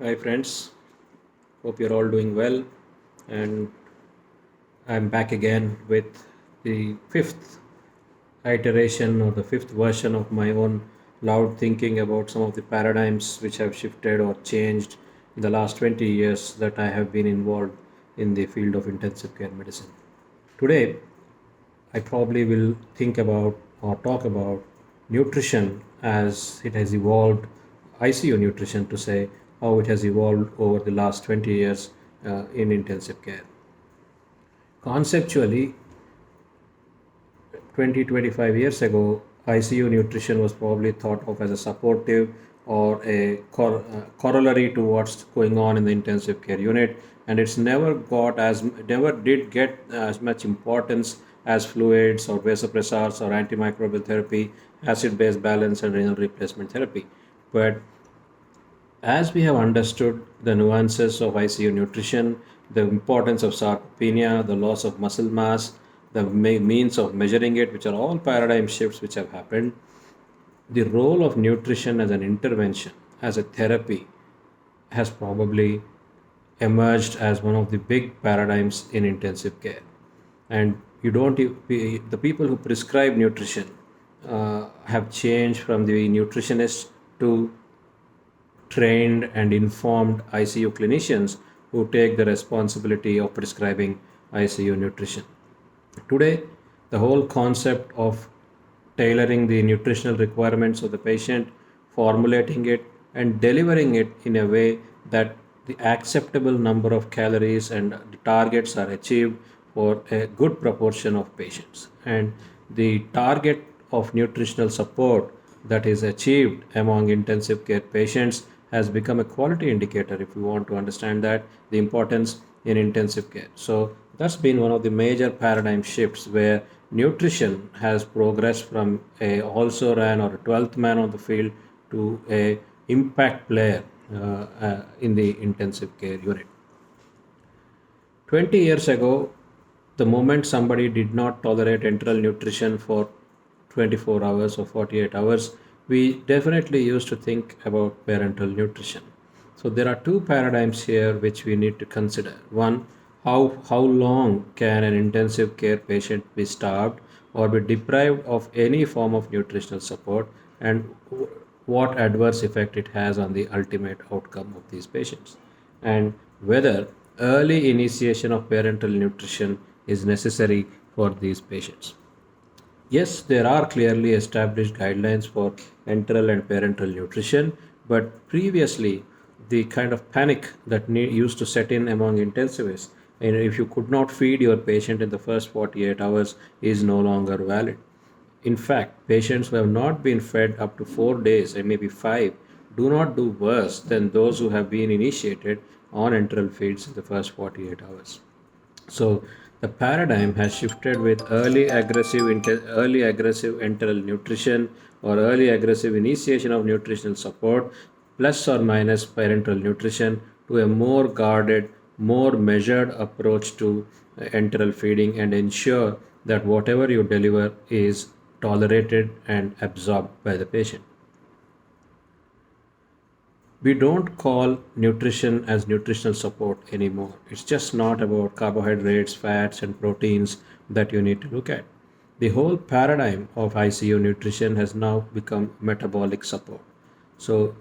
Hi friends, hope you're all doing well. And I'm back again with the fifth iteration or the fifth version of my own loud thinking about some of the paradigms which have shifted or changed in the last 20 years that I have been involved in the field of intensive care medicine. Today, I probably will think about or talk about nutrition as it has evolved, ICU nutrition to say how it has evolved over the last 20 years in intensive care. Conceptually, 20-25 years ago, ICU nutrition was probably thought of as a supportive or a corollary to what's going on in the intensive care unit, and it's never did get as much importance as fluids or vasopressors or antimicrobial therapy, acid-base balance, and renal replacement therapy. But as we have understood the nuances of ICU nutrition, the importance of sarcopenia, the loss of muscle mass, the means of measuring it, which are all paradigm shifts which have happened, the role of nutrition as an intervention, as a therapy, has probably emerged as one of the big paradigms in intensive care. And you don't, the people who prescribe nutrition have changed from the nutritionists to trained and informed ICU clinicians who take the responsibility of prescribing ICU nutrition. Today, the whole concept of tailoring the nutritional requirements of the patient, formulating it, and delivering it in a way that the acceptable number of calories and the targets are achieved for a good proportion of patients. And the target of nutritional support that is achieved among intensive care patients has become a quality indicator if we want to understand that the importance in intensive care. So that's been one of the major paradigm shifts where nutrition has progressed from a also ran or a 12th man on the field to a impact player in the intensive care unit. 20 years ago, the moment somebody did not tolerate enteral nutrition for 24 hours or 48 hours, we definitely used to think about parenteral nutrition. So there are two paradigms here which we need to consider. One, how long can an intensive care patient be starved or be deprived of any form of nutritional support, and what adverse effect it has on the ultimate outcome of these patients, and whether early initiation of parenteral nutrition is necessary for these patients. Yes, there are clearly established guidelines for enteral and parenteral nutrition, but previously the kind of panic that used to set in among intensivists, and if you could not feed your patient in the first 48 hours, is no longer valid. In fact, patients who have not been fed up to 4 days and maybe five do not do worse than those who have been initiated on enteral feeds in the first 48 hours. So the paradigm has shifted with early aggressive enteral nutrition or early aggressive initiation of nutritional support plus or minus parenteral nutrition to a more guarded, more measured approach to enteral feeding and ensure that whatever you deliver is tolerated and absorbed by the patient. We don't call nutrition as nutritional support anymore. It's just not about carbohydrates, fats, and proteins that you need to look at. The whole paradigm of ICU nutrition has now become metabolic support. So,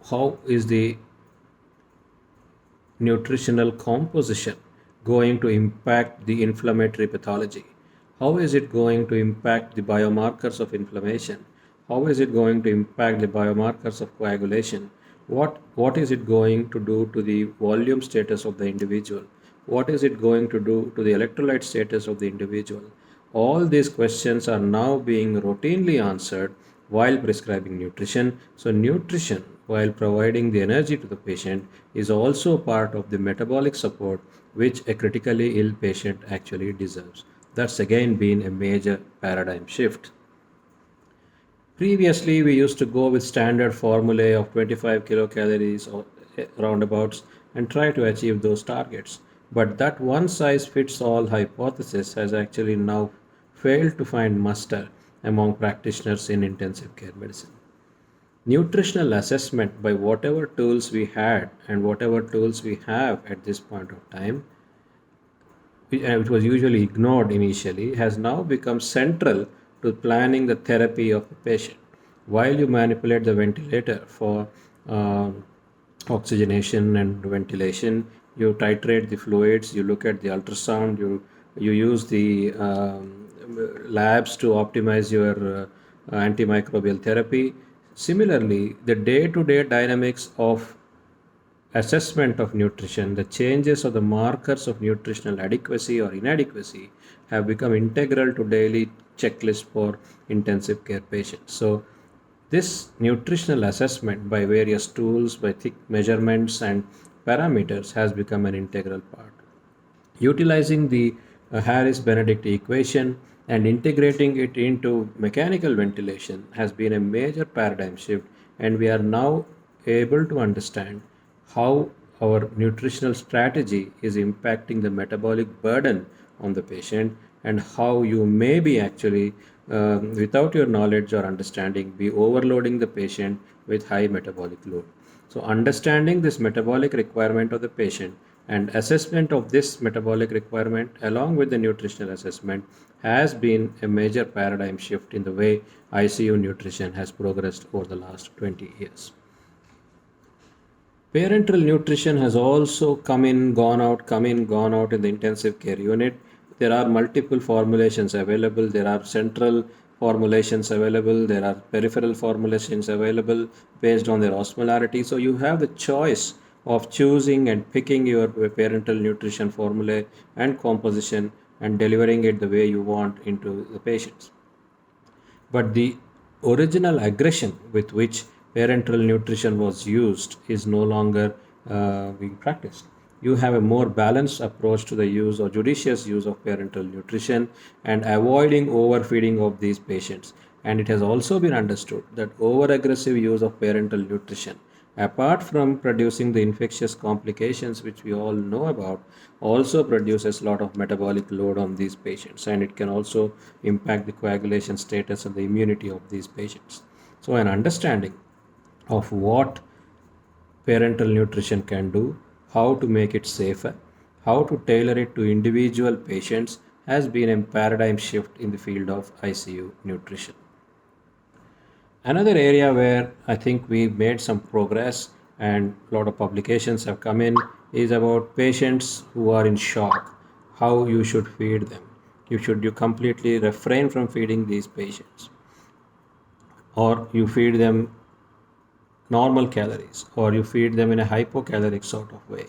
how is the nutritional composition going to impact the inflammatory pathology? How is it going to impact the biomarkers of inflammation? How is it going to impact the biomarkers of coagulation? What is it going to do to the volume status of the individual? What is it going to do to the electrolyte status of the individual? All these questions are now being routinely answered while prescribing nutrition. So, nutrition, while providing the energy to the patient, is also part of the metabolic support which a critically ill patient actually deserves. That's again been a major paradigm shift. Previously, we used to go with standard formulae of 25 kilocalories or roundabouts and try to achieve those targets. But that one size fits all hypothesis has actually now failed to find muster among practitioners in intensive care medicine. nutritional assessment by whatever tools we had and whatever tools we have at this point of time, which was usually ignored initially, has now become central to planning the therapy of the patient. While you manipulate the ventilator for um, oxygenation and ventilation, you titrate the fluids, you look at the ultrasound, you use the labs to optimize your antimicrobial therapy. Similarly, the day-to-day dynamics of assessment of nutrition, the changes of the markers of nutritional adequacy or inadequacy have become integral to daily checklist for intensive care patients. So, this nutritional assessment by various tools, by thick measurements and parameters has become an integral part. Utilizing the Harris Benedict equation and integrating it into mechanical ventilation has been a major paradigm shift, and we are now able to understand how our nutritional strategy is impacting the metabolic burden on the patient, and how you may be actually, without your knowledge or understanding, be overloading the patient with high metabolic load. So, understanding this metabolic requirement of the patient and assessment of this metabolic requirement along with the nutritional assessment has been a major paradigm shift in the way ICU nutrition has progressed over the last 20 years. Parenteral nutrition has also come in, gone out in the intensive care unit. There are multiple formulations available. There are central formulations available. There are peripheral formulations available based on their osmolarity. So you have the choice of choosing and picking your parental nutrition formula and composition and delivering it the way you want into the patients. But the original aggression with which parenteral nutrition was used is no longer being practiced. You have a more balanced approach to the use or judicious use of parenteral nutrition and avoiding overfeeding of these patients. And it has also been understood that over aggressive use of parenteral nutrition, apart from producing the infectious complications which we all know about, also produces a lot of metabolic load on these patients, and it can also impact the coagulation status and the immunity of these patients. So an understanding of what parental nutrition can do, how to make it safer, how to tailor it to individual patients has been a paradigm shift in the field of ICU nutrition. Another area where I think we made some progress and a lot of publications have come in is about patients who are in shock, how you should feed them. You completely refrain from feeding these patients, or you feed them normal calories, or you feed them in a hypocaloric sort of way.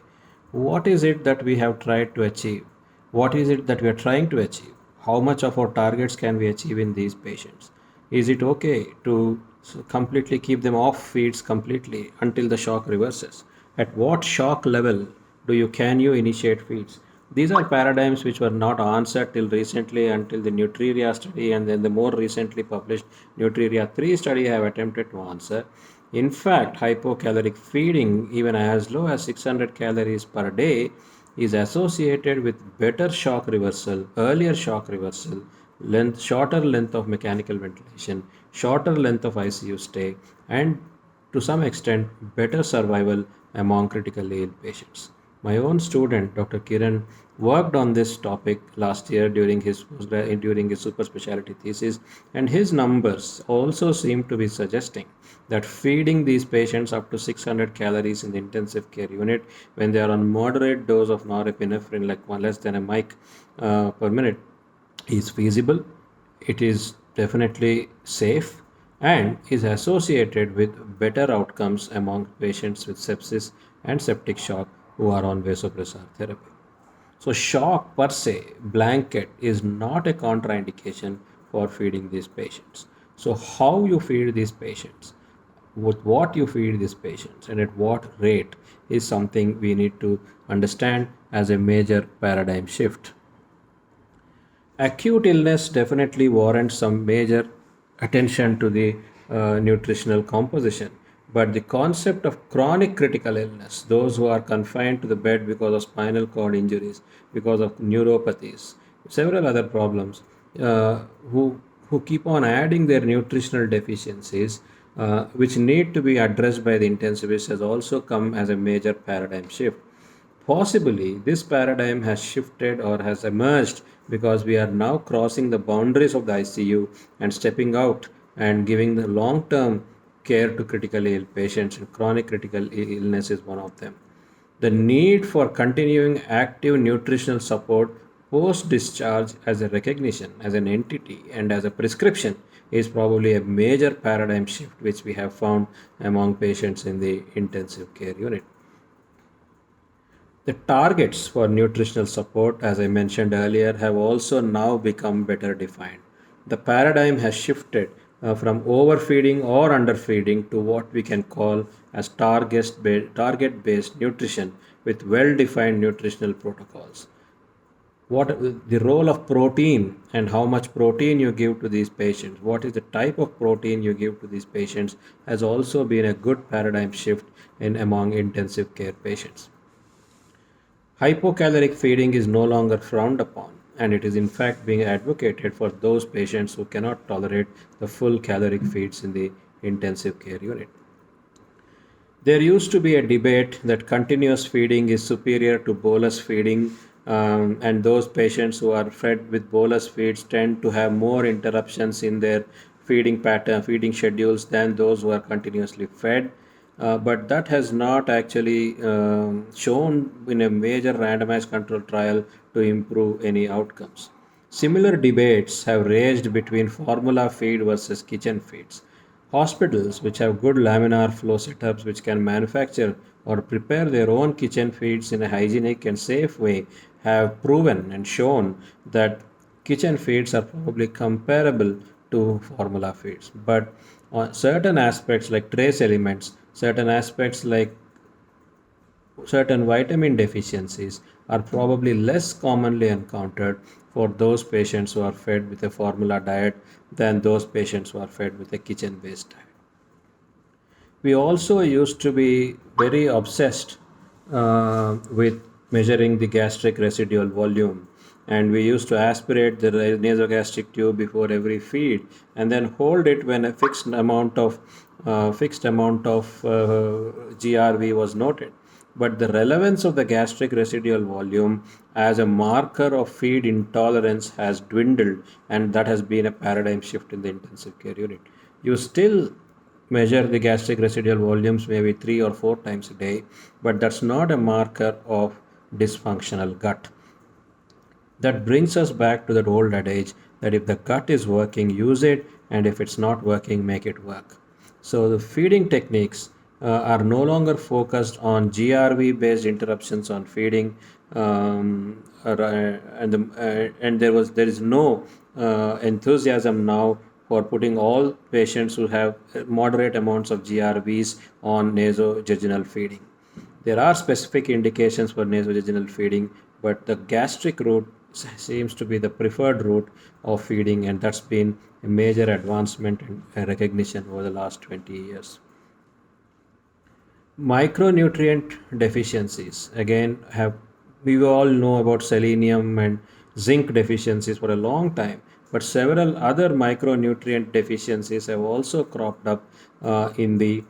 What is it that we have tried to achieve? What is it that we are trying to achieve? How much of our targets can we achieve in these patients? Is it okay to completely keep them off feeds completely until the shock reverses? At what shock level can you initiate feeds? These are paradigms which were not answered till recently until the Nutriria study, and then the more recently published Nutriria 3 study have attempted to answer. In fact, hypocaloric feeding, even as low as 600 calories per day, is associated with better shock reversal, earlier shock reversal, shorter length of mechanical ventilation, shorter length of ICU stay, and to some extent better survival among critically ill patients. My own student, Dr. Kiran, worked on this topic last year during his super specialty thesis, and his numbers also seem to be suggesting that feeding these patients up to 600 calories in the intensive care unit when they are on moderate dose of norepinephrine, like one less than a mic per minute, is feasible. It is definitely safe and is associated with better outcomes among patients with sepsis and septic shock who are on vasopressor therapy. So, shock per se, blanket, is not a contraindication for feeding these patients. So, how you feed these patients, with what you feed these patients, and at what rate is something we need to understand as a major paradigm shift. Acute illness definitely warrants some major attention to the nutritional composition. But the concept of chronic critical illness, those who are confined to the bed because of spinal cord injuries, because of neuropathies, several other problems, uh, who keep on adding their nutritional deficiencies, which need to be addressed by the intensivist, has also come as a major paradigm shift. Possibly, this paradigm has shifted or has emerged because we are now crossing the boundaries of the ICU and stepping out and giving the long term care to critically ill patients, and chronic critical illness is one of them. The need for continuing active nutritional support post discharge as a recognition, as an entity, and as a prescription is probably a major paradigm shift which we have found among patients in the intensive care unit. The targets for nutritional support, as I mentioned earlier, have also now become better defined. The paradigm has shifted from overfeeding or underfeeding to what we can call as target based nutrition with well defined nutritional protocols. What the role of protein and how much protein you give to these patients, what is the type of protein you give to these patients, has also been a good paradigm shift in among intensive care patients. Hypocaloric feeding is no longer frowned upon, and it is in fact being advocated for those patients who cannot tolerate the full caloric feeds in the intensive care unit. There used to be a debate that continuous feeding is superior to bolus feeding, and those patients who are fed with bolus feeds tend to have more interruptions in their feeding pattern, feeding schedules than those who are continuously fed. But that has not actually shown in a major randomized control trial to improve any outcomes. Similar debates have raged between formula feed versus kitchen feeds. Hospitals which have good laminar flow setups which can manufacture or prepare their own kitchen feeds in a hygienic and safe way have proven and shown that kitchen feeds are probably comparable to formula feeds. But on certain aspects like trace elements, certain aspects like certain vitamin deficiencies are probably less commonly encountered for those patients who are fed with a formula diet than those patients who are fed with a kitchen based diet. We also used to be very obsessed with measuring the gastric residual volume, and we used to aspirate the nasogastric tube before every feed and then hold it when a fixed amount of GRV was noted. But the relevance of the gastric residual volume as a marker of feed intolerance has dwindled, and that has been a paradigm shift in the intensive care unit. You still measure the gastric residual volumes maybe 3 or 4 times a day, but that's not a marker of dysfunctional gut. That brings us back to that old adage that if the gut is working, use it, and if it's not working, make it work. So the feeding techniques are no longer focused on GRV based interruptions on feeding, and there is no enthusiasm now for putting all patients who have moderate amounts of GRVs on nasojejunal feeding. There are specific indications for nasojejunal feeding, but the gastric route seems to be the preferred route of feeding, and that's been a major advancement and recognition over the last 20 years. Micronutrient deficiencies again have, we all know about selenium and zinc deficiencies for a long time, but several other micronutrient deficiencies have also cropped up in the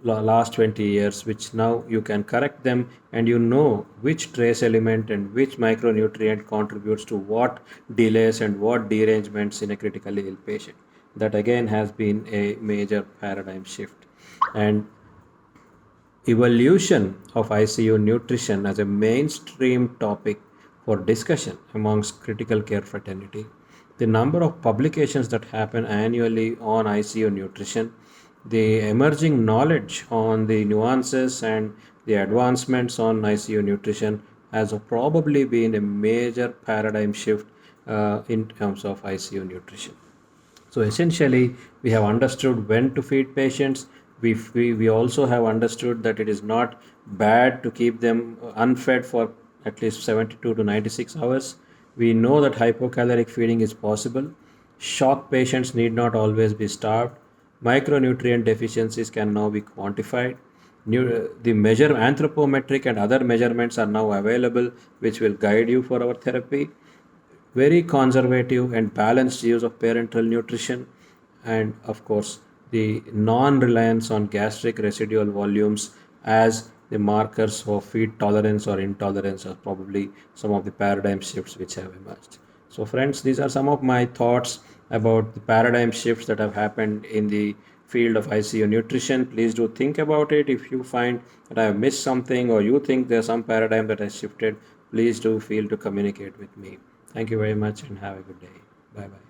last 20 years, which now you can correct them and you know which trace element and which micronutrient contributes to what delays and what derangements in a critically ill patient. That again has been a major paradigm shift. And evolution of ICU nutrition as a mainstream topic for discussion amongst critical care fraternity. The number of publications that happen annually on ICU nutrition, the emerging knowledge on the nuances and the advancements on ICU nutrition has probably been a major paradigm shift in terms of ICU nutrition. So essentially, we have understood when to feed patients. We also have understood that it is not bad to keep them unfed for at least 72 to 96 hours. We know that hypocaloric feeding is possible. Shock patients need not always be starved. Micronutrient deficiencies can now be quantified. The measure anthropometric and other measurements are now available, which will guide you for our therapy. Very conservative and balanced use of parenteral nutrition and of course the non-reliance on gastric residual volumes as the markers for feed tolerance or intolerance are probably some of the paradigm shifts which have emerged. So, friends, these are some of my thoughts about the paradigm shifts that have happened in the field of ICU nutrition. Please do think about it. If you find that I have missed something or you think there's some paradigm that has shifted, please do feel to communicate with me. Thank you very much and have a good day. Bye bye.